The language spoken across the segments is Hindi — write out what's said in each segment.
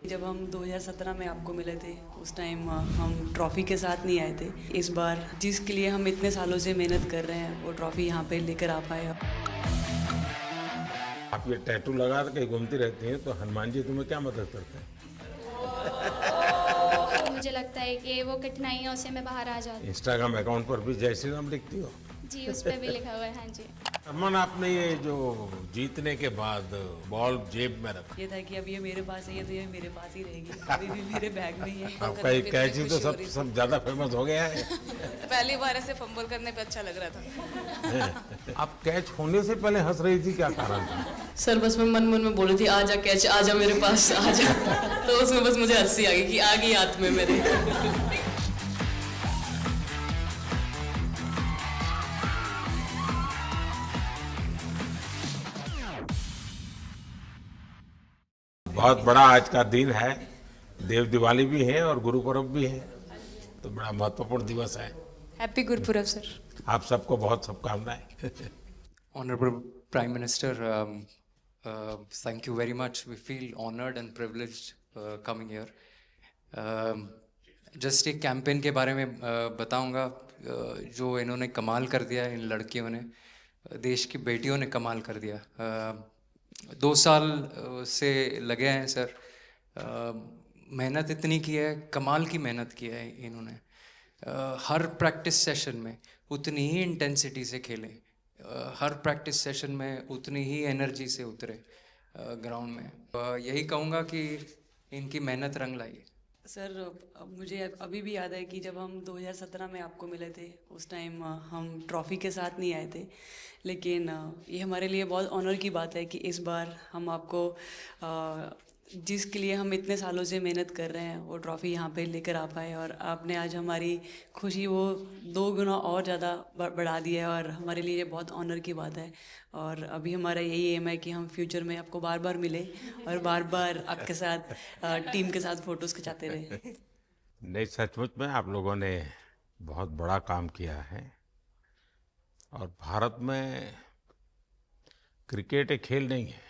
जब हम 2017 में आपको मिले थे उस टाइम हम ट्रॉफ़ी के साथ नहीं आए थे। इस बार जिसके लिए हम इतने सालों से मेहनत कर रहे हैं वो ट्रॉफ़ी यहाँ पे लेकर आ पाए। आप ये टैटू लगा के घूमती रहती हैं तो हनुमान जी तुम्हें क्या मदद करते हैं? मुझे लगता है कि वो कठिनाइयों से मैं बाहर आ जाती हूँ। इंस्टाग्राम अकाउंट पर भी जय श्री राम लिखती हो? जी, उस पर भी लिखा हुआ है। हाँ जी। अमन, आपने ये जो जीतने के बाद बॉल जेब में रखा, ये था कि अब ये मेरे पास है, ये तो ये मेरे पास ही रहेगी, अभी भी मेरे बैग में ही है। आपका ये कैच ही तो सब ज्यादा फेमस हो गया है। पहली बार ऐसे फंबल करने पे अच्छा लग रहा था। आप कैच होने से पहले हंस रही थी, क्या कारण था? सर बस मैं मन मन में बोल रही थी आजा कैच, आजा मेरे पास आजा। तो उसमें बस मुझे हंसी आ गई कि आ गई हाथ में मेरे। बहुत बड़ा आज का दिन है, देव दिवाली भी है और गुरु पर्व भी है, तो बड़ा महत्वपूर्ण दिवस है। Happy Gurpurab sir. आप सबको बहुत शुभकामनाएं। Honorable Prime Minister, thank you very much. We feel honored and privileged coming here. Just एक कैंपेन के बारे में बताऊंगा जो इन्होंने कमाल कर दिया, इन लड़कियों ने, देश की बेटियों ने कमाल कर दिया। 2 साल से लगे हैं सर, मेहनत इतनी की है, कमाल की मेहनत की है इन्होंने। हर प्रैक्टिस सेशन में उतनी ही इंटेंसिटी से खेलें, हर प्रैक्टिस सेशन में उतनी ही एनर्जी से उतरे ग्राउंड में। यही कहूँगा कि इनकी मेहनत रंग लाई। सर मुझे अभी भी याद है कि जब हम 2017 में आपको मिले थे उस टाइम हम ट्रॉफ़ी के साथ नहीं आए थे, लेकिन ये हमारे लिए बहुत ऑनर की बात है कि इस बार हम आपको जिसके लिए हम इतने सालों से मेहनत कर रहे हैं वो ट्रॉफ़ी यहाँ पे लेकर आ पाए, और आपने आज हमारी खुशी वो 2 गुना और ज़्यादा बढ़ा दी है, और हमारे लिए ये बहुत ऑनर की बात है। और अभी हमारा यही एम है कि हम फ्यूचर में आपको बार बार मिले और बार बार आपके साथ टीम के साथ फ़ोटोज़ खिंचाते रहे। नहीं, सचमुच में आप लोगों ने बहुत बड़ा काम किया है, और भारत में क्रिकेट एक खेल नहीं है,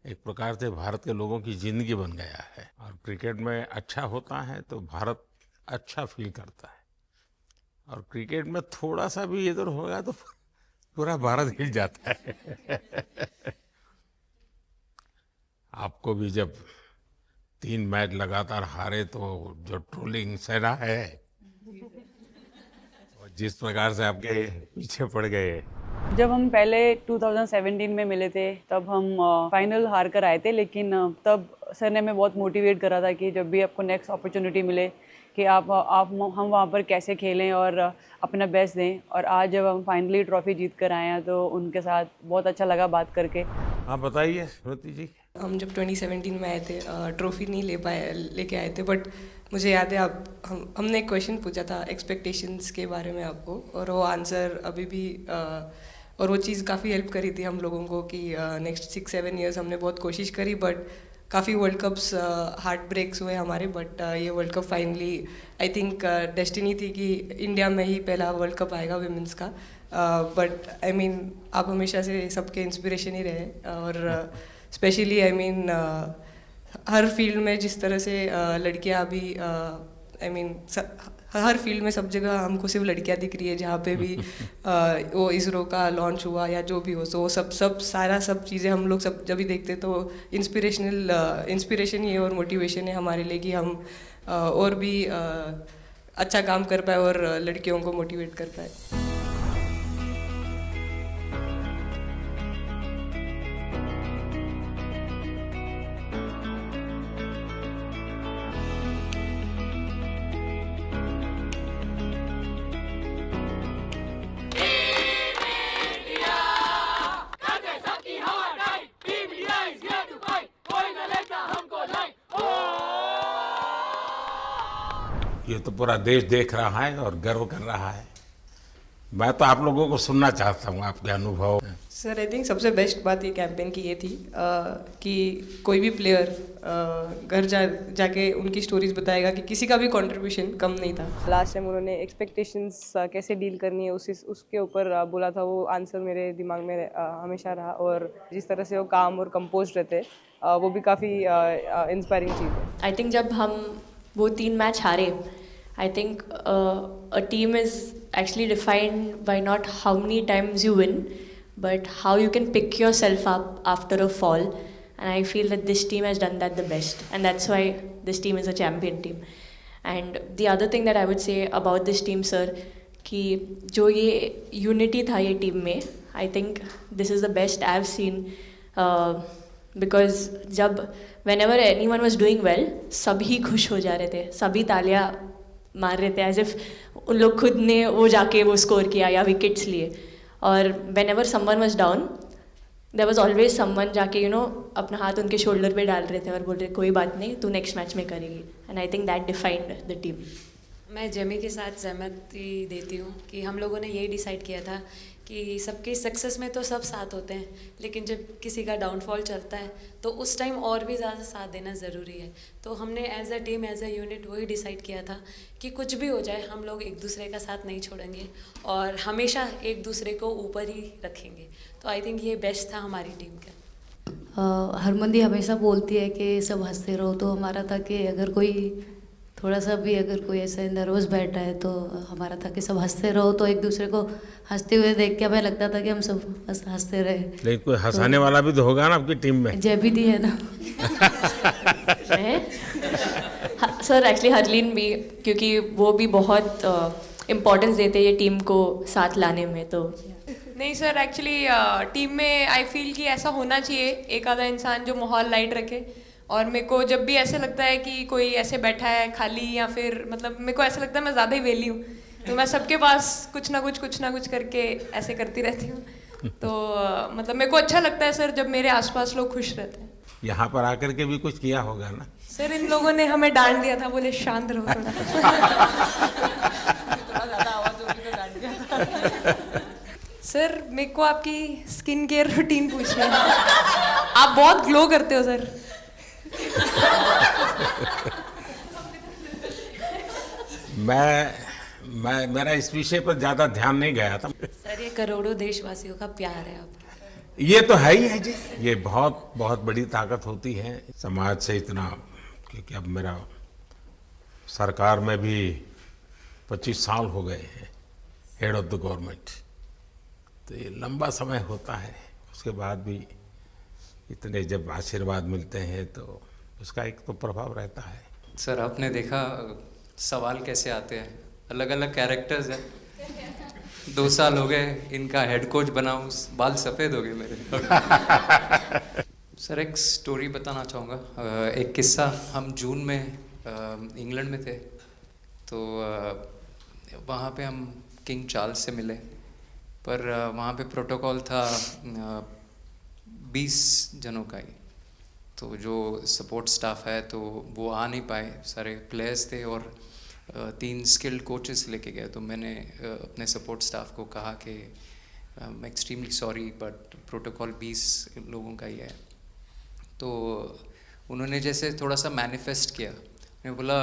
एक प्रकार से भारत के लोगों की जिंदगी बन गया है, और क्रिकेट में अच्छा होता है तो भारत अच्छा फील करता है, और क्रिकेट में थोड़ा सा भी इधर होगा तो पूरा भारत हिल जाता है। आपको भी जब 3 मैच लगातार हारे तो जो ट्रोलिंग सेना है, और जिस प्रकार से आपके पीछे पड़ गए। जब हम पहले 2017 में मिले थे तब हम फाइनल हार कर आए थे, लेकिन तब सर ने हमें बहुत मोटिवेट करा था कि जब भी आपको नेक्स्ट अपॉर्चुनिटी मिले कि आप हम वहाँ पर कैसे खेलें और अपना बेस्ट दें। और आज जब हम फाइनली ट्रॉफ़ी जीत कर आए हैं तो उनके साथ बहुत अच्छा लगा बात करके। हाँ बताइए स्मृति जी। हम जब 2017 में आए थे ट्रॉफी नहीं लेके आए थे, बट मुझे याद है हमने एक क्वेश्चन पूछा था एक्सपेक्टेशंस के बारे में आपको, और वो आंसर अभी भी और वो चीज़ काफ़ी हेल्प करी थी हम लोगों को कि नेक्स्ट 6-7 ईयर्स हमने बहुत कोशिश करी, बट काफ़ी वर्ल्ड कप्स हार्ट ब्रेक्स हुए हमारे, बट ये world cup finally I think destiny थी कि इंडिया में ही पहला वर्ल्ड कप आएगा विमेंस का। बट आई मीन आप हमेशा से सबके इंस्पिरेशन ही रहे, और specially I mean her field में जिस तरह से लड़कियां अभी आई मीन हर फील्ड में सब जगह हमको सिर्फ लड़कियां दिख रही है, जहाँ पे भी वो इसरो का लॉन्च हुआ या जो भी हो, तो वो सब चीज़ें हम लोग सब जब भी देखते तो इंस्पिरेशन ही है और मोटिवेशन है हमारे लिए कि हम और भी अच्छा काम कर पाए और लड़कियों को मोटिवेट कर पाए। ये तो पूरा देश देख रहा है और गर्व कर रहा है। मैं तो आप लोगों को सुनना चाहता हूँ आपके अनुभव। सर आई थिंक सबसे बेस्ट बात ये कैंपेन की ये थी कि कोई भी प्लेयर घर जाके उनकी स्टोरीज बताएगा कि किसी का भी कंट्रीब्यूशन कम नहीं था। लास्ट टाइम उन्होंने एक्सपेक्टेशंस कैसे डील करनी है उसके ऊपर बोला था, वो आंसर मेरे दिमाग में हमेशा रहा, और जिस तरह से वो काम और कंपोज रहते वो भी काफ़ी इंस्पायरिंग चीज़ है। आई थिंक जब हम वो 3 मैच हारे, I think a team is actually defined by not how many times you win, but how you can pick yourself up after a fall, and I feel that this team has done that the best, and that's why this team is a champion team. And the other thing that I would say about this team, sir, कि जो ये unity था ये team में, I think this is the best I've seen, because जब whenever anyone was doing well, सभी खुश हो जा रहे थे, सभी तालियां मार रहे थे, as if उन लोग खुद ने वो जाके वो स्कोर किया या विकेट्स लिए. और whenever someone was down, there was always someone जाके अपना हाथ उनके शोल्डर पे डाल रहे थे और बोल रहे कोई बात नहीं, तू नेक्स्ट मैच में करेगी. And I think that defined the team. मैं जेमी के साथ सहमति देती हूँ कि हम लोगों ने यही डिसाइड किया था कि सबकी सक्सेस में तो सब साथ होते हैं, लेकिन जब किसी का डाउनफॉल चलता है तो उस टाइम और भी ज़्यादा साथ देना ज़रूरी है. तो हमने as a team, as a unit वही डिसाइड किया था कि कुछ भी हो जाए हम लोग एक दूसरे का साथ नहीं छोड़ेंगे और हमेशा एक दूसरे को ऊपर ही रखेंगे. तो आई थिंक ये बेस्ट था हमारी टीम का. हरमंदी हमेशा बोलती है कि सब हंसते रहो, तो हमारा था कि अगर कोई थोड़ा सा भी अगर कोई ऐसा नर्वस बैठा है तो हमारा था कि सब हंसते रहो, तो एक दूसरे को हंसते हुए देख के हमें लगता था कि हम सब हंसते रहे. लेकिन कोई हंसाने वाला भी तो होगा ना आपकी टीम में. जय भी दी है ना. सर एक्चुअली हरलीन भी, क्योंकि वो भी बहुत इम्पोर्टेंस देते हैं ये टीम को साथ लाने में. तो नहीं सर, एक्चुअली टीम में आई फील कि ऐसा होना चाहिए एक आधा इंसान जो माहौल लाइट रखे. और मेरे को जब भी ऐसे लगता है कि कोई ऐसे बैठा है खाली, या फिर मतलब मेरे को ऐसा लगता है मैं ज़्यादा ही वेली हूँ, तो मैं सबके पास कुछ ना कुछ करके ऐसे करती रहती हूँ. तो मतलब मेरे को अच्छा लगता है सर जब मेरे आसपास लोग खुश रहते हैं. यहाँ पर आकर के भी कुछ किया होगा ना सर? इन लोगों ने हमें डांट दिया था, बोले शांत रहो थोड़ा. सर मेरे को आपकी स्किन केयर रूटीन पूछनी है. आप बहुत ग्लो करते हो सर. मैं मेरा इस विषय पर ज्यादा ध्यान नहीं गया था. सर ये करोड़ों देशवासियों का प्यार है आपके. ये तो है ही है जी. ये बहुत बहुत बड़ी ताकत होती है समाज से. इतना क्योंकि अब मेरा सरकार में भी 25 साल हो गए हैं हेड ऑफ द गवर्नमेंट, तो ये लंबा समय होता है. उसके बाद भी इतने जब आशीर्वाद मिलते हैं तो उसका एक तो प्रभाव रहता है. सर आपने देखा सवाल कैसे आते हैं, अलग अलग कैरेक्टर्स हैं. 2 साल हो गए इनका हेड कोच बनाऊं, बाल सफ़ेद हो गए मेरे. सर एक स्टोरी बताना चाहूँगा, एक किस्सा. हम जून में इंग्लैंड में थे, तो वहाँ पे हम किंग चार्ल्स से मिले, पर वहाँ पे प्रोटोकॉल था 20 जनों का ही. तो जो सपोर्ट स्टाफ है तो वो आ नहीं पाए, सारे प्लेयर्स थे और 3 स्किल्ड कोचेस लेके गए. तो मैंने अपने सपोर्ट स्टाफ को कहा कि I am extremely sorry but protocol 20 लोगों का ही है. तो उन्होंने जैसे थोड़ा सा मैनिफेस्ट किया. मैं बोला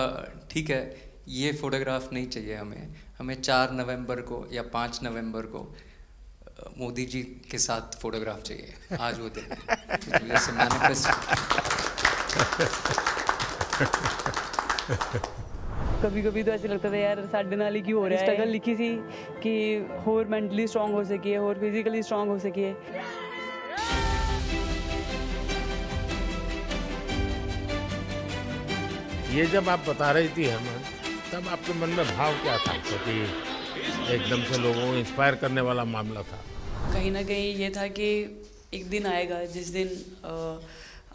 ठीक है, ये फ़ोटोग्राफ नहीं चाहिए हमें 4 नवंबर को या 5 नवंबर को मोदी जी के साथ फोटोग्राफ चाहिए. आज वो दिन है. जैसे मैनिफेस्ट. कभी कभी तो ऐसे लगता था यार साढ़े नाल ही क्यों हो रहा है. स्ट्रगल लिखी थी कि होर मेंटली स्ट्रांग हो सकिए, होर फिजिकली स्ट्रांग हो सकिए. ये जब आप बता रही थी हरमन, तब आपके मन में भाव क्या था? क्योंकि एकदम से लोगों को इंस्पायर करने वाला मामला था. कहीं ना कहीं ये था कि एक दिन आएगा जिस दिन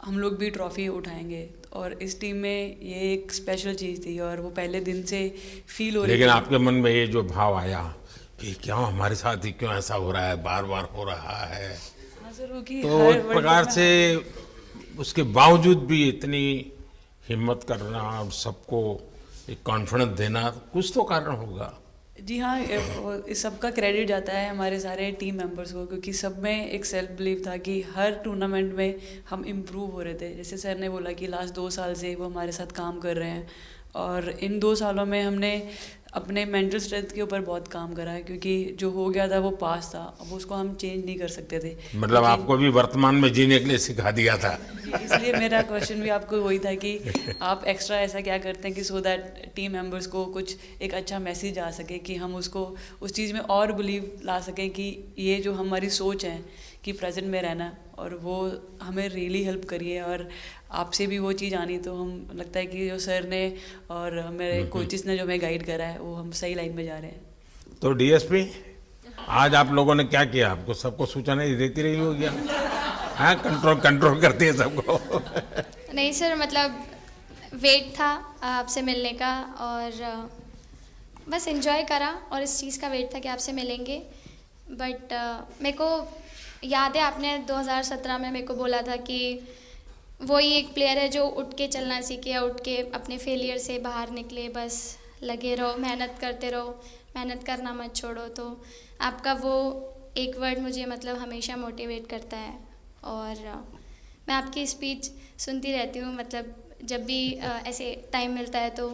हम लोग भी ट्रॉफी उठाएंगे, और इस टीम में ये एक स्पेशल चीज़ थी और वो पहले दिन से फील हो रही थी. लेकिन आपके मन में ये जो भाव आया कि क्यों हमारे साथ ही क्यों ऐसा हो रहा है, बार बार हो रहा है, तो एक प्रकार से उसके बावजूद भी इतनी हिम्मत करना और सबको एक कॉन्फिडेंस देना, कुछ तो कारण होगा. जी हाँ, इस सब का क्रेडिट जाता है हमारे सारे टीम मेंबर्स को, क्योंकि सब में एक सेल्फ बिलीव था कि हर टूर्नामेंट में हम इम्प्रूव हो रहे थे. जैसे सर ने बोला कि लास्ट 2 साल से वो हमारे साथ काम कर रहे हैं, और इन 2 सालों में हमने अपने मेंटल स्ट्रेंथ के ऊपर बहुत काम करा है, क्योंकि जो हो गया था वो पास था, अब उसको हम चेंज नहीं कर सकते थे। मतलब आपको भी वर्तमान में जीने के लिए सिखा दिया था। इसलिए मेरा क्वेश्चन भी आपको वही था कि आप एक्स्ट्रा ऐसा क्या करते हैं कि सो दैट टीम मेंबर्स को कुछ एक अच्छा मैसेज आ सके, कि हम उसको उस चीज़ में और बिलीव ला सकें कि ये जो हमारी सोच है कि प्रेजेंट में रहना, और वो हमें रियली हेल्प करिए। और आपसे भी वो चीज़ आनी, तो हम लगता है कि जो सर ने और मेरे कोचेस ने जो हमें गाइड करा है, वो हम सही लाइन में जा रहे हैं। तो डीएसपी, आज आप लोगों ने क्या किया? आपको सबको सूचना देती रही होगी, हाँ? कंट्रोल करती है सबको। नहीं सर, मतलब वेट था आपसे मिलने का, और बस एंजॉय करा, और इस चीज़ का वेट था कि आपसे मिलेंगे। बट मेरे को याद है आपने 2017 में मेरे को बोला था कि वही एक प्लेयर है जो उठ के चलना सीखे, या उठ के अपने फेलियर से बाहर निकले, बस लगे रहो, मेहनत करते रहो, मेहनत करना मत छोड़ो। तो आपका वो एक वर्ड मुझे मतलब हमेशा मोटिवेट करता है, और मैं आपकी स्पीच सुनती रहती हूँ। मतलब जब भी ऐसे टाइम मिलता है तो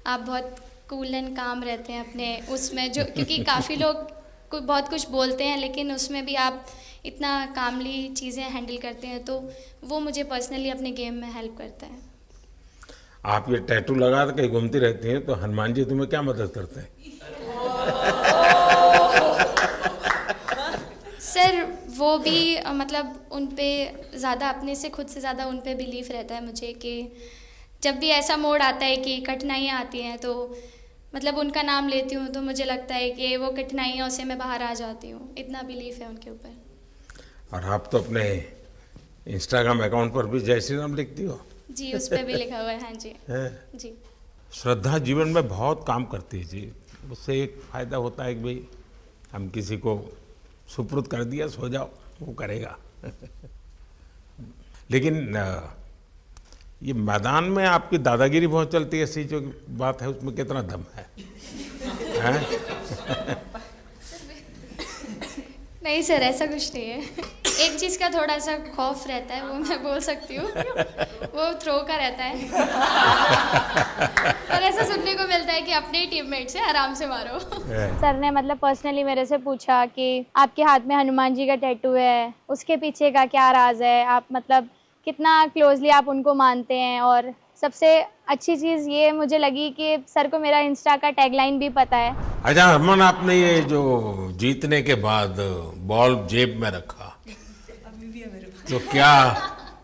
आप बहुत कूल एंड काम रहते हैं अपने उसमें, जो क्योंकि काफ़ी लोग बहुत कुछ बोलते हैं, लेकिन उसमें भी आप इतना कामली चीज़ें हैंडल करते हैं, तो वो मुझे पर्सनली अपने गेम में हेल्प करता है। आप ये टैटू लगा के कहीं घूमती रहती हैं, तो हनुमान जी तुम्हें क्या मदद करते हैं? सर वो भी मतलब उन पे ज़्यादा, अपने से खुद से ज़्यादा उन पे बिलीफ रहता है मुझे, कि जब भी ऐसा मोड़ आता है कि कठिनाइयाँ आती हैं, तो मतलब उनका नाम लेती हूँ, तो मुझे लगता है कि वो कठिनाइयों से मैं बाहर आ जाती हूँ। इतना बिलीफ है उनके ऊपर। और आप तो अपने इंस्टाग्राम अकाउंट पर भी जय श्री राम लिखती हो? जी, उस पर भी लिखा हुआ है। हाँ जी। जी। श्रद्धा जीवन में बहुत काम करती है जी। उससे एक फ़ायदा होता है कि भाई हम किसी को सुपुर्द कर दिया, सो जाओ, वो करेगा। लेकिन ये मैदान में आपकी दादागिरी बहुत चलती है, ऐसी जो बात है उसमें कितना दम है? नहीं सर, ऐसा कुछ नहीं है। एक चीज़ का थोड़ा सा खौफ रहता है, वो मैं बोल सकती हूँ, वो थ्रो का रहता है। और ऐसा सुनने को मिलता है कि अपने ही टीममेट से आराम से मारो। सर ने मतलब पर्सनली मेरे से पूछा कि आपके हाथ में हनुमान जी का टैटू है, उसके पीछे का क्या राज है, आप मतलब कितना क्लोजली आप उनको मानते हैं। और सबसे अच्छी चीज़ ये मुझे लगी कि सर को मेरा इंस्टा का टैगलाइन भी पता है। अच्छा हरमन, आपने ये जो जीतने के बाद बॉल जेब में रखा, अभी भी है मेरे पास। तो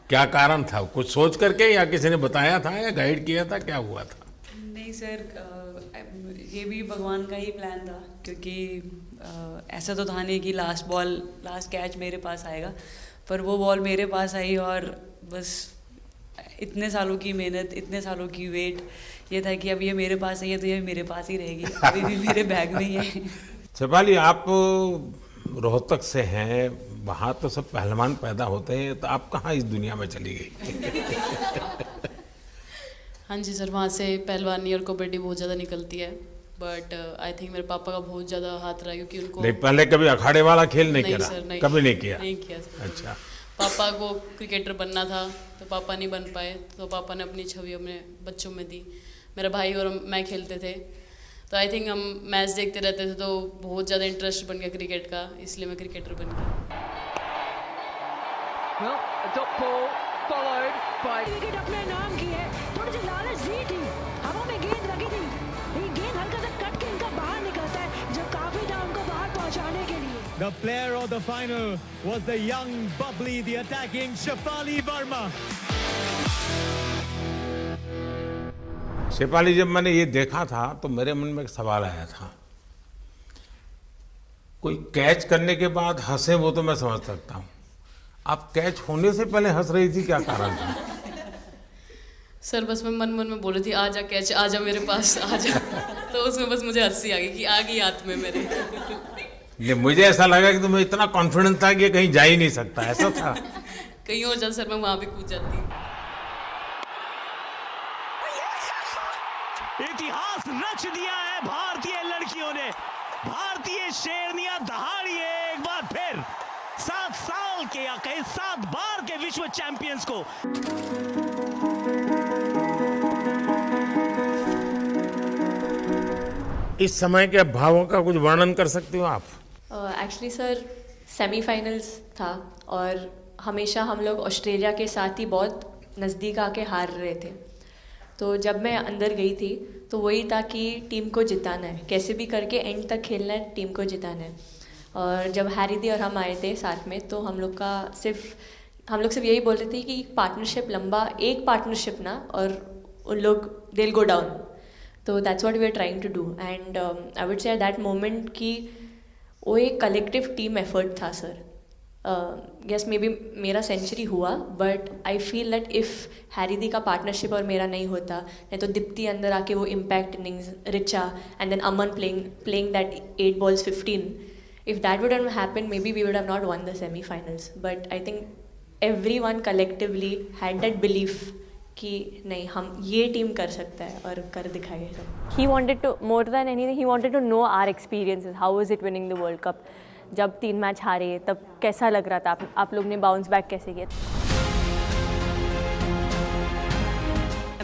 क्या कारण था? कुछ सोच करके, या किसी ने बताया था, या गाइड किया था, क्या हुआ था? नहीं सर, ये भी भगवान का ही प्लान था, क्योंकि ऐसा तो था नहीं कि लास्ट कैच मेरे पास आएगा, पर वो बॉल मेरे पास आई, और बस इतने सालों की मेहनत, इतने सालों की वेट, ये था कि अब ये मेरे पास आई है तो ये मेरे पास ही रहेगी, अभी भी मेरे बैग में ही है। शेफाली, आप रोहतक से हैं, वहाँ तो सब पहलवान पैदा होते हैं, तो आप कहाँ इस दुनिया में चली गई? हाँ जी सर, वहाँ से पहलवानी और कबड्डी बहुत ज़्यादा निकलती है, बट आई थिंक मेरे पापा का बहुत ज़्यादा हाथ रहा, क्योंकि उनको नहीं, पहले कभी अखाड़े वाला खेल नहीं किया? सर, नहीं, कभी नहीं किया? नहीं किया सर। अच्छा। पापा को क्रिकेटर बनना था, तो पापा नहीं बन पाए, तो पापा ने अपनी छवि अपने bachchon में दी। मेरा भाई और मैं खेलते थे, तो आई थिंक हम मैच देखते रहते थे, तो बहुत ज़्यादा इंटरेस्ट बन गया क्रिकेट का, इसलिए मैं क्रिकेटर बन गया। विकेट अपने नाम की है, थोड़ी सी लालच दी थी, हवा में गेंद लगी थी, ये गेंद हल्का सा कट के इनका बाहर निकलता है, जो काफी था उनको बाहर पहुंचाने के लिए। The player of the final was the young, bubbly, the attacking Shefali Verma. Shefali, जब मैंने ये देखा था तो मेरे मन में एक सवाल आया था। कोई कैच करने के बाद हंसे वो तो मैं समझ सकता हूँ, आप कैच होने से पहले हंस रही थी, क्या कारण था? सर बस मैं मन में बोल रही थी, आजा कैच, आजा मेरे पास, आजा। तो उसमें बस मुझे हंसी आ गई कि आ गई हाथ में मेरे। ये मुझे ऐसा लगा कि तुम्हें इतना कॉन्फिडेंस था कि ये कहीं जा ही नहीं सकता, ऐसा था? कहीं और जा सर, मैं वहां भी कूद जाती। इतिहास रच दिया है भारतीय लड़कियों ने, भारतीय शेरनियां दहाड़ी है एक बार फिर 7 साल के या कहीं 7 बार के विश्व चैंपियंस को। इस समय के भावों का कुछ वर्णन कर सकते हो आप? एक्चुअली सर सेमीफाइनल्स था और हमेशा हम लोग ऑस्ट्रेलिया के साथ ही बहुत नज़दीक आके हार रहे थे। तो जब मैं अंदर गई थी तो वही था कि टीम को जिताना है, कैसे भी करके एंड तक खेलना है, टीम को जिताना है। और जब हैरी दी और हम आए थे साथ में तो हम लोग सिर्फ यही बोल रहे थे कि पार्टनरशिप लंबा, एक पार्टनरशिप ना, और उन लोग दे विल गो डाउन। तो that's what we are trying to do and I would say that moment कि वो एक कलेक्टिव टीम एफर्ट था सर। यस मे बी मेरा सेंचुरी हुआ, but I feel that if Harry di का पार्टनरशिप और मेरा नहीं होता, नहीं तो दीप्ति अंदर आके वो impact innings, Richa and then Aman playing that 8 balls 15, if that would have happened maybe we would have not won the semi-finals. But I think everyone collectively had that belief कि नहीं, हम ये टीम कर सकता है और कर दिखाएगा। He wanted to, more than anything, he wanted to know our experiences. How was it winning the World Cup? जब 3 मैच हारे तब कैसा लग रहा था? आप लोग ने बाउंस बैक कैसे किया?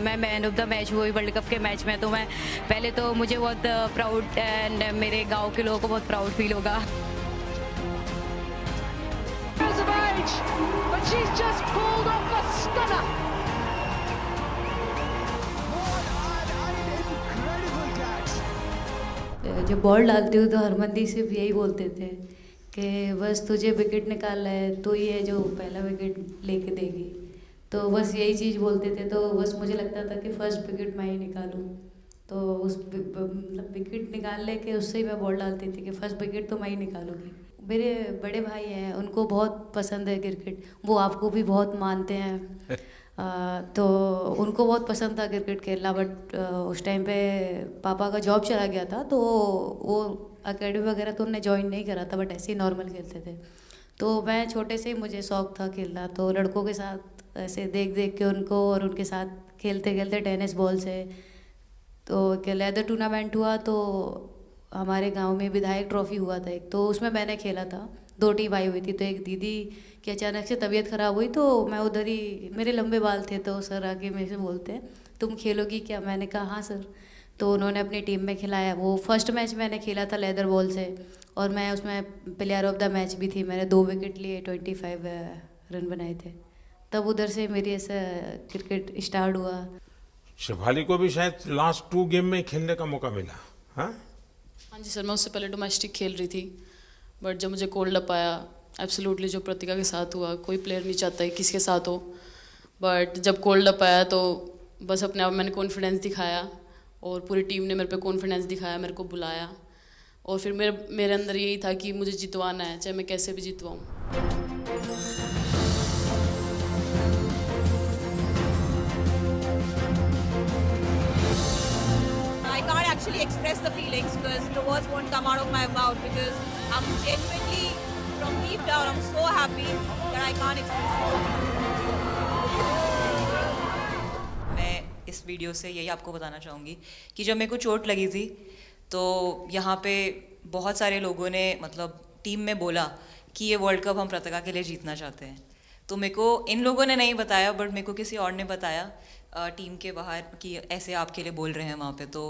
मैं मैन ऑफ द मैच हुई वर्ल्ड कप के मैच में, तो मैं पहले तो मुझे बहुत प्राउड एंड मेरे गांव के लोगों को बहुत प्राउड फील होगा। जब बॉल डालती हूँ तो हरमनदीप सिर्फ यही बोलते थे कि बस तुझे विकेट निकालना है, तो ये जो पहला विकेट लेके देगी, तो बस यही चीज़ बोलते थे। तो बस मुझे लगता था कि फर्स्ट विकेट मैं ही निकालूं, तो उस मतलब विकेट निकाल ले के उससे ही मैं बॉल डालती थी कि फर्स्ट विकेट तो मैं ही निकालूंगी। मेरे बड़े भाई हैं, उनको बहुत पसंद है क्रिकेट, वो आपको भी बहुत मानते हैं। तो उनको बहुत पसंद था क्रिकेट खेलना, बट उस टाइम पे पापा का जॉब चला गया था, तो वो अकेडमी वगैरह तो उन्होंने ज्वाइन नहीं करा था, बट ऐसे ही नॉर्मल खेलते थे। तो मैं छोटे से ही मुझे शौक़ था खेलना, तो लड़कों के साथ ऐसे देख देख के उनको और उनके साथ खेलते खेलते टेनिस बॉल से, तो लेदर टूर्नामेंट हुआ, तो हमारे गांव में विधायक ट्रॉफी हुआ था एक, तो उसमें मैंने खेला था। 2 टीम आई हुई थी, तो एक दीदी की अचानक से तबीयत ख़राब हुई, तो मैं उधर ही, मेरे लंबे बाल थे, तो सर आके मेरे से बोलते हैं तुम खेलोगी क्या? मैंने कहा हाँ सर। तो उन्होंने अपनी टीम में खिलाया। वो फर्स्ट मैच मैंने खेला था लेदर बॉल से, और मैं उसमें प्लेयर ऑफ द मैच भी थी। मैंने 2 विकेट लिए, 25 रन बनाए थे। तब उधर से मेरी ऐसा क्रिकेट स्टार्ट हुआ। शेफाली को भी शायद लास्ट 2 गेम में खेलने का मौका मिला। हाँ जी सर, मैं उससे पहले डोमेस्टिक खेल रही थी, बट जब मुझे कोल्ड अप आया, एब्सोल्युटली जो प्रतिका के साथ हुआ, कोई प्लेयर नहीं चाहता है किसी के साथ हो, बट जब कोल्ड अप आया तो बस अपने आप मैंने कॉन्फिडेंस दिखाया, और पूरी टीम ने मेरे पे कॉन्फिडेंस दिखाया, मेरे को बुलाया, और फिर मेरे अंदर यही था कि मुझे जितवाना है, चाहे मैं कैसे भी जितवाऊँ। Actually express the feelings because the words won't come out of my mouth, because I'm genuinely from deep down I'm so happy that I can't express it. मैं इस वीडियो से यही आपको बताना चाहूँगी कि जब मेरे को चोट लगी थी तो यहाँ पे बहुत सारे लोगों ने मतलब टीम में बोला कि ये वर्ल्ड कप हम प्रतिका के लिए जीतना चाहते हैं। तो मेरे को इन लोगों ने नहीं बताया, बट मेरे को किसी और ने बताया टीम के बाहर कि ऐसे आपके लिए बोल रहे हैं वहाँ पे। तो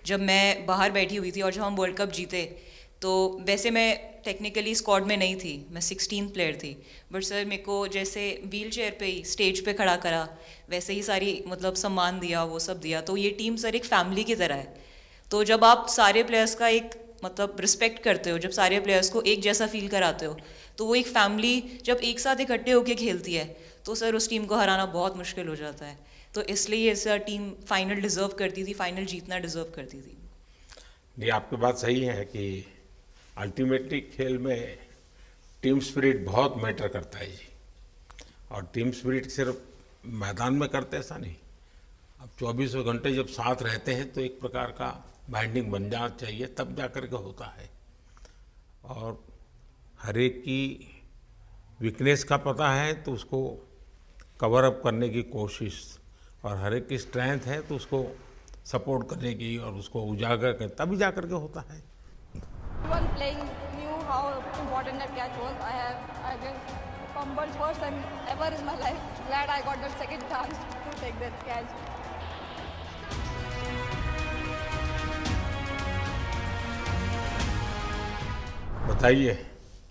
जब मैं बाहर बैठी हुई थी और जब हम वर्ल्ड कप जीते, तो वैसे मैं टेक्निकली स्क्वाड में नहीं थी, मैं 16 प्लेयर थी, बट सर मेरे को जैसे व्हील चेयर पे ही स्टेज पे खड़ा करा, वैसे ही सारी मतलब सम्मान दिया, वो सब दिया। तो ये टीम सर एक फैमिली की तरह है। तो जब आप सारे प्लेयर्स का एक मतलब रिस्पेक्ट करते हो, जब सारे प्लेयर्स को एक जैसा फील कराते हो, तो वो एक फैमिली जब एक साथ इकट्ठे होकर खेलती है, तो सर उस टीम को हराना बहुत मुश्किल हो जाता है। तो इसलिए सर टीम फाइनल डिज़र्व करती थी, फाइनल जीतना डिज़र्व करती थी। नहीं, आपकी बात सही है कि अल्टीमेटली खेल में टीम स्पिरिट बहुत मैटर करता है जी। और टीम स्पिरिट सिर्फ मैदान में करते ऐसा नहीं, अब 24 घंटे जब साथ रहते हैं तो एक प्रकार का बाइंडिंग बन जाना चाहिए, तब जा कर के होता है। और हर एक की वीकनेस का पता है तो उसको कवर अप करने की कोशिश, और हर एक की स्ट्रेंथ है तो उसको सपोर्ट करने की और उसको उजागर कर, तभी जा कर के होता है। Everyone playing knew how important that catch was. I just fumbled first time ever in my life. Glad I got that second chance to take that catch. बताइए।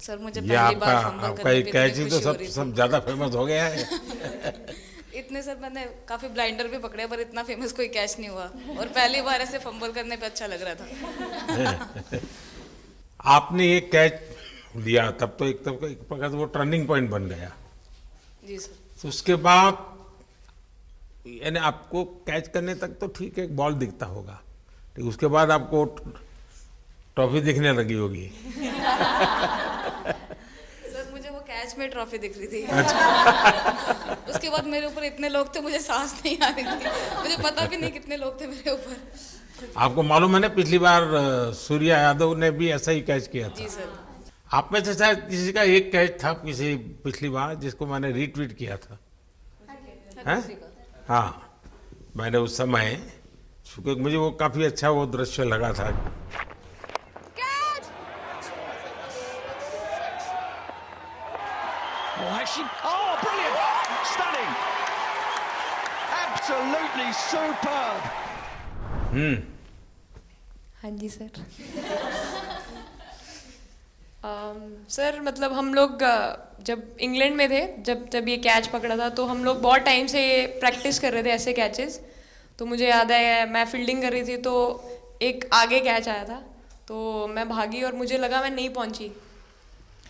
सर मुझे ये पहली बार फंबल आपका करने ये पे कैच इतनी ही तो खुशी हो सब रही थी। सब ज्यादा फेमस हो गया है। इतने सर मैंने काफी ब्लाइंडर भी पकड़े पर इतना फेमस कोई कैच नहीं हुआ और पहली बार ऐसे फंबल करने पे अच्छा लग रहा था। आपने ये कैच लिया तब तो एक प्रकार से वो टर्निंग पॉइंट बन गया। जी सर। तो उसके बाद यानी आपको कैच करने तक तो ठीक है, एक बॉल दिखता होगा, ठीक, उसके बाद आपको ट्रॉफी दिखने लगी होगी। सर मुझे वो कैच में ट्रॉफी दिख रही थी। अच्छा। उसके बाद मेरे ऊपर इतने लोग थे, मुझे सांस नहीं आ रही थी, मुझे पता भी नहीं कितने लोग थे मेरे ऊपर। आपको मालूम है ना, पिछली बार सूर्या यादव ने भी ऐसा ही कैच किया था। जी सर। आप में से शायद किसी का एक कैच था किसी पिछली बार जिसको मैंने रीट्वीट किया था, हैं? हाँ, मैंने उस समय, क्योंकि मुझे वो काफी अच्छा वो दृश्य लगा था। Oh, brilliant! Stunning! Absolutely superb! हाँ जी सर। सर मतलब हम लोग जब इंग्लैंड में थे, जब ये कैच पकड़ा था, तो हम लोग बहुत टाइम से प्रैक्टिस कर रहे थे ऐसे कैचेस। तो मुझे याद है मैं फील्डिंग कर रही थी तो एक आगे कैच आया था, तो मैं भागी और मुझे लगा मैं नहीं पहुंची।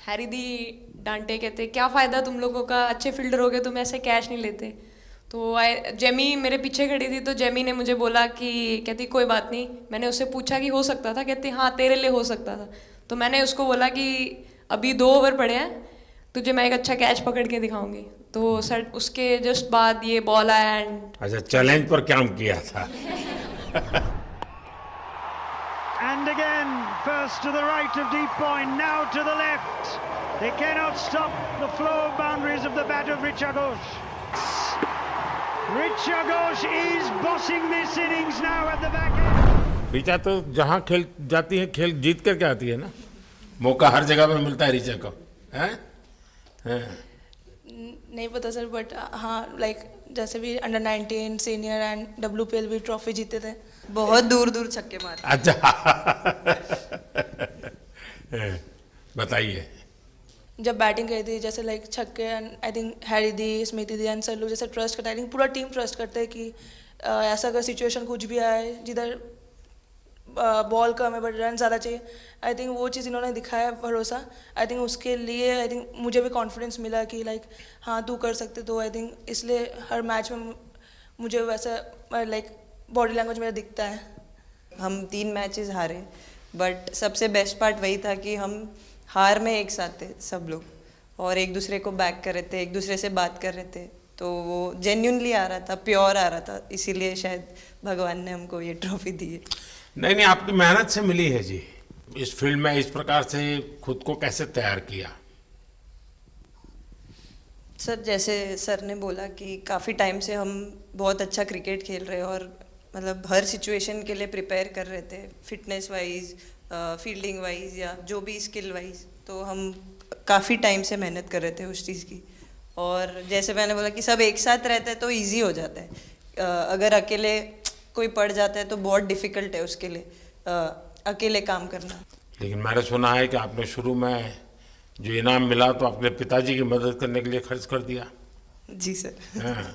हैरी दी डांटे, कहते क्या फ़ायदा तुम लोगों का, अच्छे फील्डर हो गए तुम ऐसे कैच नहीं लेते। तो जेमी मेरे पीछे खड़ी थी, तो जेमी ने मुझे बोला कि, कहती कोई बात नहीं, मैंने उससे पूछा कि हो सकता था, कहती हाँ तेरे लिए हो सकता था। तो मैंने उसको बोला कि अभी 2 ओवर पड़े हैं, तुझे मैं एक अच्छा कैच पकड़ के दिखाऊंगी। तो सर उसके जस्ट बाद ये बॉल आया एंड अच्छा, चैलेंज पर काम किया था। And again, first to the right of deep point, now to the left. They cannot stop the flow of boundaries of the bat of Richa Ghosh. Richa Ghosh is bossing this innings now at the back end. Richa तो जहाँ खेल जाती है खेल जीत करके आती है ना, मौका हर जगह में मिलता है ऋचा को, हैं? नहीं पता सर, बट हाँ लाइक जैसे भी अंडर 19 सीनियर एंड WPL भी ट्रॉफी जीते थे। बहुत दूर दूर छक्के मारे। अच्छा। बताइए। जब बैटिंग करी थी जैसे लाइक छक्के, and I think Harry the, Smiti the and sir लोग जैसे ट्रस्ट करते हैं, आई थिंक पूरा टीम ट्रस्ट करते हैं कि ऐसा अगर सिचुएशन कुछ भी आए जिधर बॉल कम है बट रन ज़्यादा चाहिए, आई थिंक वो चीज़ इन्होंने दिखाया भरोसा। आई थिंक उसके लिए आई थिंक मुझे भी कॉन्फिडेंस मिला कि लाइक हाँ तू कर सकते। तो आई थिंक इसलिए हर मैच में मुझे वैसा लाइक बॉडी लैंग्वेज मेरा दिखता है। हम 3 मैचेस हारे, बट सबसे बेस्ट पार्ट वही था कि हम हार में एक साथ थे सब लोग, और एक दूसरे को बैक कर रहे थे, एक दूसरे से बात कर रहे थे। तो वो जेन्युइनली आ रहा था, प्योर आ रहा था, इसीलिए शायद भगवान ने हमको ये ट्रॉफी दी है। नहीं, आपकी मेहनत से मिली है जी। इस फील्ड में इस प्रकार से खुद को कैसे तैयार किया? सर जैसे सर ने बोला कि काफ़ी टाइम से हम बहुत अच्छा क्रिकेट खेल रहे हैं और मतलब हर सिचुएशन के लिए प्रिपेयर कर रहे थे, फिटनेस वाइज, फील्डिंग वाइज या जो भी स्किल वाइज। तो हम काफ़ी टाइम से मेहनत कर रहे थे उस चीज़ की। और जैसे मैंने बोला कि सब एक साथ रहते हैं तो इजी हो जाता है। अगर अकेले कोई पड़ जाता है तो बहुत डिफ़िकल्ट है उसके लिए अकेले काम करना। लेकिन मैंने सुना है कि आपने शुरू में जो इनाम मिला तो अपने पिताजी की मदद करने के लिए खर्च कर दिया। जी सर। हाँ,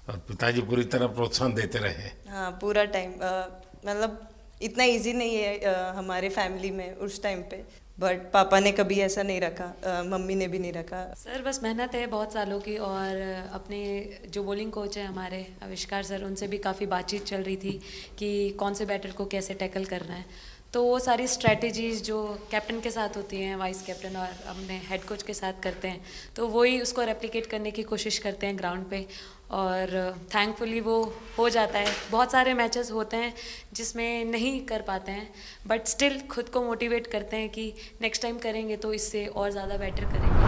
और पिताजी पूरी तरह प्रोत्साहन देते रहे। हाँ, पूरा टाइम मतलब इतना इजी नहीं है हमारे फैमिली में उस टाइम पे, बट पापा ने कभी ऐसा नहीं रखा, मम्मी ने भी नहीं रखा। सर बस मेहनत है बहुत सालों की, और अपने जो बॉलिंग कोच है हमारे आविष्कार सर, उनसे भी काफ़ी बातचीत चल रही थी कि कौन से बैटर को कैसे टैकल करना है। तो वो सारी स्ट्रेटजीज जो कैप्टन के साथ होती हैं, वाइस कैप्टन और अपने हेड कोच के साथ करते हैं, तो वही उसको रेप्लिकेट करने की कोशिश करते हैं ग्राउंड पे, और थैंकफुली वो हो जाता है। बहुत सारे मैचेस होते हैं जिसमें नहीं कर पाते हैं, बट स्टिल खुद को मोटिवेट करते हैं कि नेक्स्ट टाइम करेंगे तो इससे और ज़्यादा बेटर करेंगे।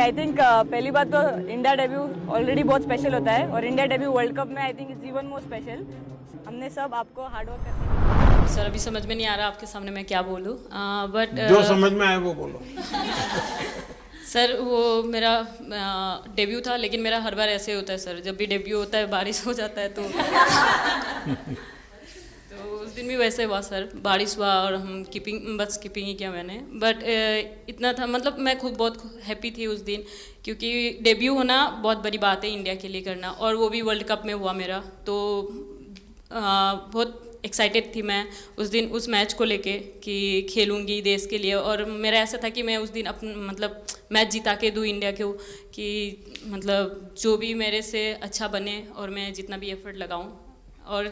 आई थिंक पहली बात तो इंडिया डेब्यू ऑलरेडी बहुत स्पेशल होता है, और इंडिया डेब्यू वर्ल्ड कप में I think it's even more special. हमने सब आपको हार्डवर्क करके। सर अभी समझ में नहीं आ रहा आपके सामने मैं क्या बोलूँ, बट जो समझ में आए वो बोलो। सर वो मेरा डेब्यू था, लेकिन मेरा हर बार ऐसे होता है सर, जब भी डेब्यू होता है बारिश हो जाता है तो दिन भी वैसे हुआ सर, बारिश हुआ और हम बस कीपिंग ही किया मैंने, बट इतना था, मतलब मैं खुद बहुत हैप्पी थी उस दिन, क्योंकि डेब्यू होना बहुत बड़ी बात है इंडिया के लिए करना, और वो भी वर्ल्ड कप में हुआ मेरा, तो बहुत एक्साइटेड थी मैं उस दिन उस मैच को लेके कि खेलूंगी देश के लिए, और मेरा ऐसा था कि मैं उस दिन मतलब मैच जिता के दूँ इंडिया को, कि मतलब जो भी मेरे से अच्छा बने और मैं जितना भी एफर्ट लगाऊं। और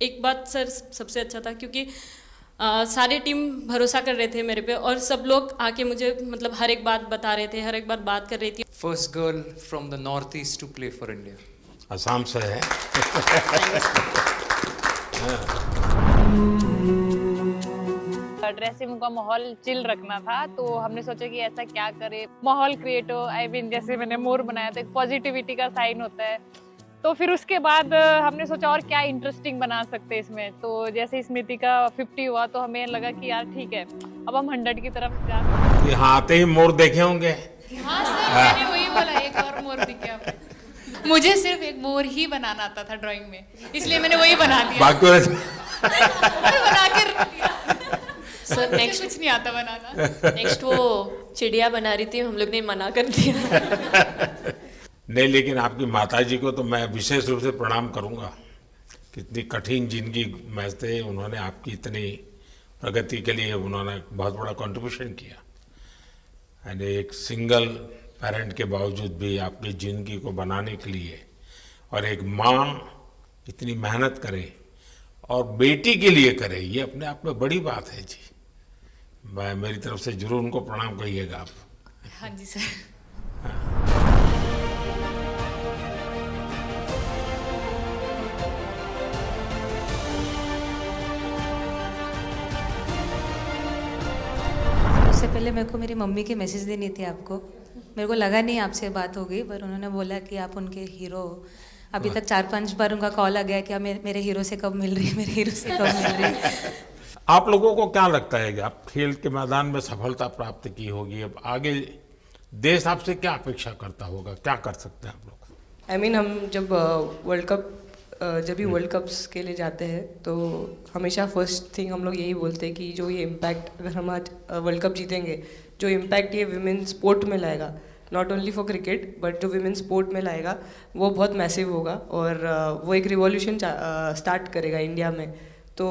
एक बात सर सबसे अच्छा था, क्योंकि सारे टीम भरोसा कर रहे थे मेरे पे, और सब लोग आके मुझे मतलब हर एक बात बता रहे थे, हर एक बात कर रही थी। First girl from the north east to play for India. Assam से है। ड्रेसिंग रूम का माहौल चिल रखना था, तो हमने सोचा कि ऐसा क्या करे, माहौल क्रिएट हो। आई मीन जैसे मैंने मोर बनाया था, एक पॉजिटिविटी का साइन होता है, तो फिर उसके बाद हमने सोचा और क्या इंटरेस्टिंग बना सकते हैं इसमें। तो जैसे स्मृति का 50 हुआ तो हमें लगा कि यार ठीक है, अब हम 100 की तरफ जा। यहाँ आते ही मोर देखे होंगे। हाँ सर, मैंने वही बोला, एक और मोर दिखा। मुझे सिर्फ एक मोर ही बनाना आता था ड्राइंग में, इसलिए मैंने वही बना दिया। बाकी बना के रख दिया। सर नेक्स्ट कुछ नहीं आता बनाना। नेक्स्ट वो चिड़िया बना रही थी, हम लोग ने मना कर दिया। नहीं, लेकिन आपकी माताजी को तो मैं विशेष रूप से प्रणाम करूंगा। कितनी कठिन जिंदगी में से उन्होंने आपकी इतनी प्रगति के लिए उन्होंने बहुत बड़ा कंट्रीब्यूशन किया। यानी एक सिंगल पेरेंट के बावजूद भी आपकी ज़िंदगी को बनाने के लिए, और एक माँ इतनी मेहनत करे और बेटी के लिए करे, ये अपने आप में बड़ी बात है जी। मैं मेरी तरफ से जरूर उनको प्रणाम कहिएगा आप। हाँ जी सर। उससे पहले मेरे को मेरी मम्मी की मैसेज देनी थी आपको। मेरे को लगा नहीं आपसे बात हो गई, पर उन्होंने बोला कि आप उनके हीरो हो। अभी तक 4-5 बार उनका कॉल आ गया कि मेरे हीरो से कब मिल रही है, मेरे हीरो से कब मिल रही है। आप लोगों को क्या लगता है कि आप खेल के मैदान में सफलता प्राप्त की होगी, अब आगे देश आपसे क्या अपेक्षा करता होगा, क्या कर सकते हैं आप लोग? आई मीन हम जब जब भी वर्ल्ड कप्स के लिए जाते हैं तो हमेशा फर्स्ट थिंग हम लोग यही बोलते हैं कि जो ये इम्पैक्ट, अगर हम आज वर्ल्ड कप जीतेंगे, जो इम्पैक्ट ये विमेन स्पोर्ट में लाएगा, not only for cricket but जो विमेन स्पोर्ट में लाएगा, वो बहुत मैसिव होगा, और वो एक रिवॉल्यूशन स्टार्ट करेगा इंडिया में। तो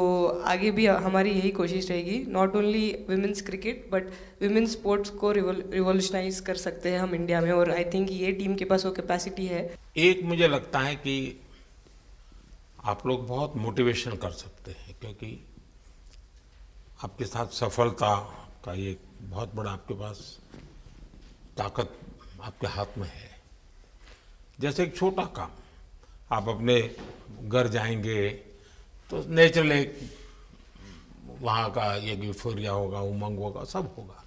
आगे भी हमारी यही कोशिश रहेगी, not only women's cricket but women sports को रिवॉल्यूशनाइज कर सकते हैं हम इंडिया में, और आई थिंक ये टीम के पास वो कैपेसिटी है। एक मुझे लगता है कि आप लोग बहुत मोटिवेशन कर सकते हैं, क्योंकि आपके साथ सफलता का ये बहुत बड़ा आपके पास ताकत आपके हाथ में है। जैसे एक छोटा काम, आप अपने घर जाएंगे तो नेचुरल एक वहाँ का एक यूफोरिया होगा, उमंग होगा, सब होगा।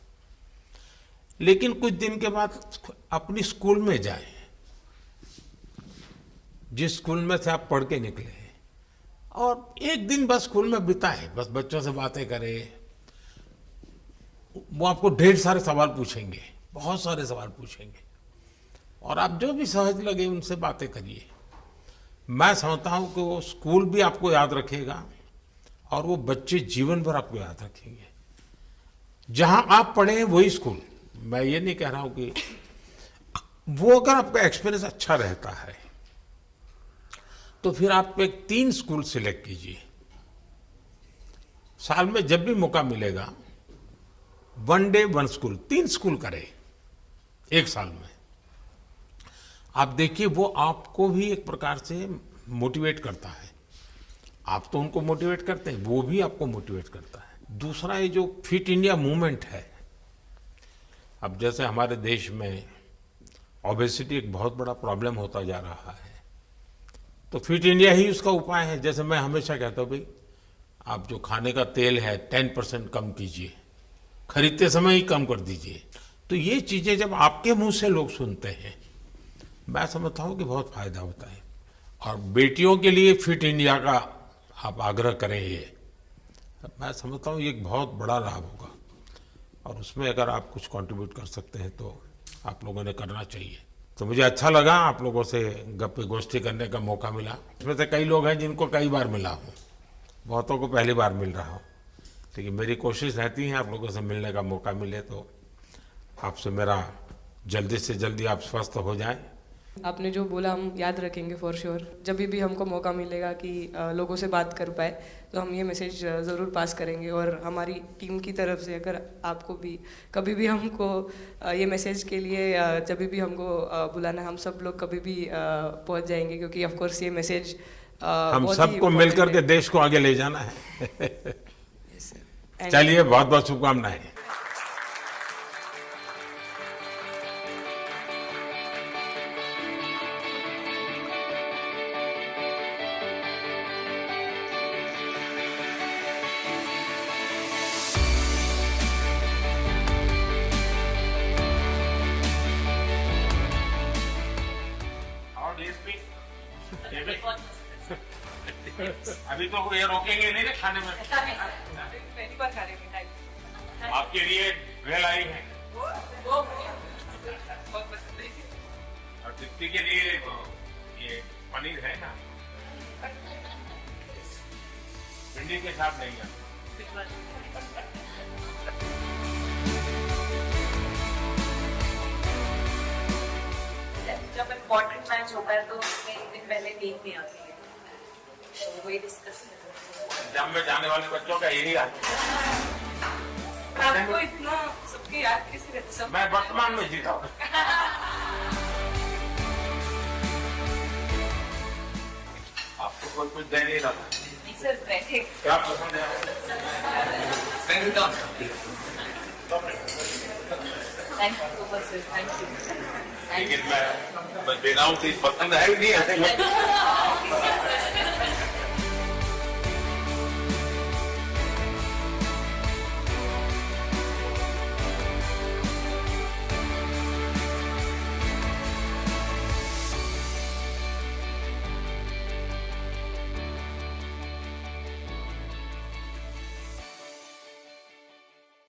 लेकिन कुछ दिन के बाद अपनी स्कूल में जाएं, जिस स्कूल में से आप पढ़ के निकले हैं, और एक दिन बस स्कूल में बिताए, बस बच्चों से बातें करें। वो आपको ढेर सारे सवाल पूछेंगे, बहुत सारे सवाल पूछेंगे, और आप जो भी सहज लगे उनसे बातें करिए। मैं समझता हूं कि वो स्कूल भी आपको याद रखेगा, और वो बच्चे जीवन भर आपको याद रखेंगे। जहां आप पढ़े हैं वही स्कूल, मैं ये नहीं कह रहा हूं कि वो, अगर आपका एक्सपीरियंस अच्छा रहता है तो फिर आप एक 3 स्कूल सिलेक्ट कीजिए। साल में जब भी मौका मिलेगा, 1 डे 1 स्कूल, 3 स्कूल करें एक साल में। आप देखिए वो आपको भी एक प्रकार से मोटिवेट करता है। आप तो उनको मोटिवेट करते हैं, वो भी आपको मोटिवेट करता है। दूसरा, ये जो फिट इंडिया मूवमेंट है, अब जैसे हमारे देश में ओबेसिटी एक बहुत बड़ा प्रॉब्लम होता जा रहा है, तो फिट इंडिया ही उसका उपाय है। जैसे मैं हमेशा कहता हूँ, भाई आप जो खाने का तेल है 10% कम कीजिए, खरीदते समय ही कम कर दीजिए। तो ये चीज़ें जब आपके मुंह से लोग सुनते हैं, मैं समझता हूँ कि बहुत फायदा होता है। और बेटियों के लिए फिट इंडिया का आप आग्रह करें, ये मैं समझता हूँ ये एक बहुत बड़ा लाभ होगा, और उसमें अगर आप कुछ कंट्रीब्यूट कर सकते हैं तो आप लोगों ने करना चाहिए। तो मुझे अच्छा लगा आप लोगों से गप्पे गोष्ठी करने का मौका मिला। इसमें से कई लोग हैं जिनको कई बार मिला हूँ, बहुतों को पहली बार मिल रहा हूँ, लेकिन मेरी कोशिश रहती है आप लोगों से मिलने का मौका मिले तो आपसे मेरा जल्दी से जल्दी आप स्वस्थ हो जाएं। आपने जो बोला हम याद रखेंगे फॉर श्योर। जब भी हमको मौका मिलेगा कि लोगों से बात कर पाए तो हम ये मैसेज ज़रूर पास करेंगे। और हमारी टीम की तरफ से अगर आपको भी कभी भी हमको ये मैसेज के लिए जब भी हमको बुलाना, हम सब लोग कभी भी पहुंच जाएंगे, क्योंकि ऑफ कोर्स ये मैसेज हम सबको मिलकर के देश को आगे ले जाना है। चलिए, बहुत बहुत शुभकामनाएं। अभी तो ये रोकेंगे नहीं ना खाने में। पहली बार खा रहे हैं। आपके लिए भेल आई है और दीप्ति के लिए ये पनीर है ना, भिंडी के साथ नहीं है। जब इम्पोर्टेंट मैच होता है तो उसमें एक दिन पहले नींद नहीं आती है, तो वही डिस्कस जब में जाने वाले बच्चों का यही हाल है। आपको इतना सबकी याद कैसे रहती? सब मैं वर्तमान में जीता हूँ। आपको कोई कुछ दे नहीं रहा। सर बैठे। क्या पसंद है? Thank you so much sir, thank you. लेकिन मैं बेगाऊं थी, पसंद है नहीं।